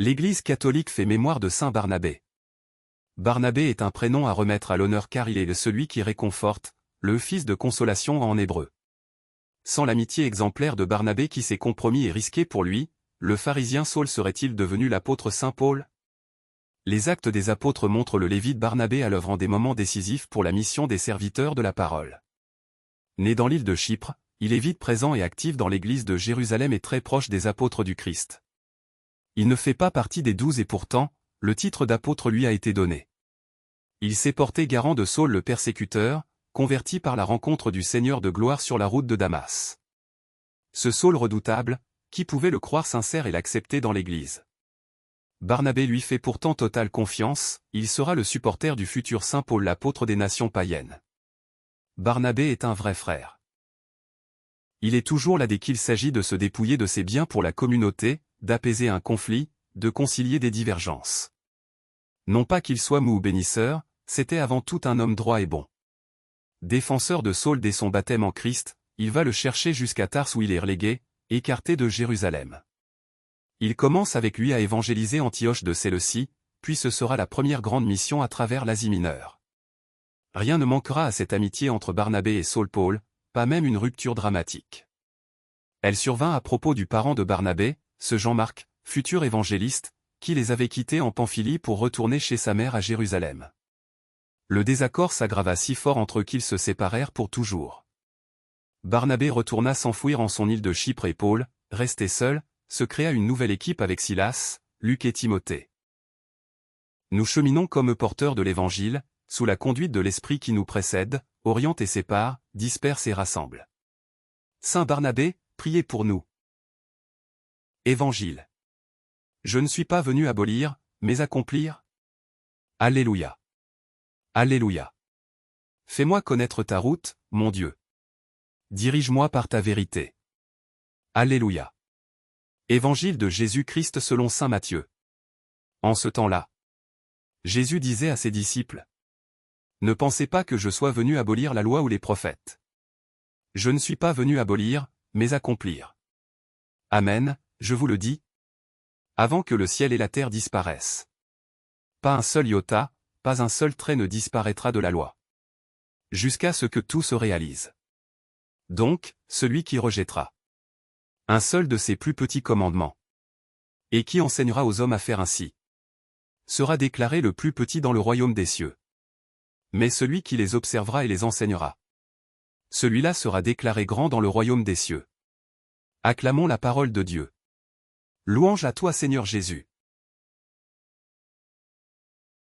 L'Église catholique fait mémoire de saint Barnabé. Barnabé est un prénom à remettre à l'honneur car il est celui qui réconforte, le fils de consolation en hébreu. Sans l'amitié exemplaire de Barnabé qui s'est compromis et risqué pour lui, le pharisien Saul serait-il devenu l'apôtre saint Paul? Les actes des apôtres montrent le lévite Barnabé à l'œuvre en des moments décisifs pour la mission des serviteurs de la parole. Né dans l'île de Chypre, il est vite présent et actif dans l'église de Jérusalem et très proche des apôtres du Christ. Il ne fait pas partie des 12 et pourtant, le titre d'apôtre lui a été donné. Il s'est porté garant de Saul le persécuteur, converti par la rencontre du Seigneur de gloire sur la route de Damas. Ce Saul redoutable, qui pouvait le croire sincère et l'accepter dans l'Église? Barnabé lui fait pourtant totale confiance, il sera le supporter du futur saint Paul l'apôtre des nations païennes. Barnabé est un vrai frère. Il est toujours là dès qu'il s'agit de se dépouiller de ses biens pour la communauté, d'apaiser un conflit, de concilier des divergences. Non pas qu'il soit mou ou bénisseur, c'était avant tout un homme droit et bon. Défenseur de Saul dès son baptême en Christ, il va le chercher jusqu'à Tars où il est relégué, écarté de Jérusalem. Il commence avec lui à évangéliser Antioche de Séleucie, puis ce sera la première grande mission à travers l'Asie mineure. Rien ne manquera à cette amitié entre Barnabé et Saul-Paul, pas même une rupture dramatique. Elle survint à propos du parent de Barnabé, ce Jean-Marc, futur évangéliste, qui les avait quittés en Pamphylie pour retourner chez sa mère à Jérusalem. Le désaccord s'aggrava si fort entre eux qu'ils se séparèrent pour toujours. Barnabé retourna s'enfouir en son île de Chypre et Paul, resté seul, se créa une nouvelle équipe avec Silas, Luc et Timothée. Nous cheminons comme porteurs de l'Évangile, sous la conduite de l'Esprit qui nous précède, oriente et sépare, disperse et rassemble. Saint Barnabé, priez pour nous. Évangile. Je ne suis pas venu abolir, mais accomplir. Alléluia. Alléluia. Fais-moi connaître ta route, mon Dieu. Dirige-moi par ta vérité. Alléluia. Évangile de Jésus-Christ selon saint Matthieu. En ce temps-là, Jésus disait à ses disciples: Ne pensez pas que je sois venu abolir la loi ou les prophètes. Je ne suis pas venu abolir, mais accomplir. Amen, je vous le dis. Avant que le ciel et la terre disparaissent. Pas un seul iota, pas un seul trait ne disparaîtra de la loi. Jusqu'à ce que tout se réalise. Donc, celui qui rejettera un seul de ces plus petits commandements, et qui enseignera aux hommes à faire ainsi, sera déclaré le plus petit dans le royaume des cieux. Mais celui qui les observera et les enseignera, celui-là sera déclaré grand dans le royaume des cieux. Acclamons la parole de Dieu. Louange à toi Seigneur Jésus.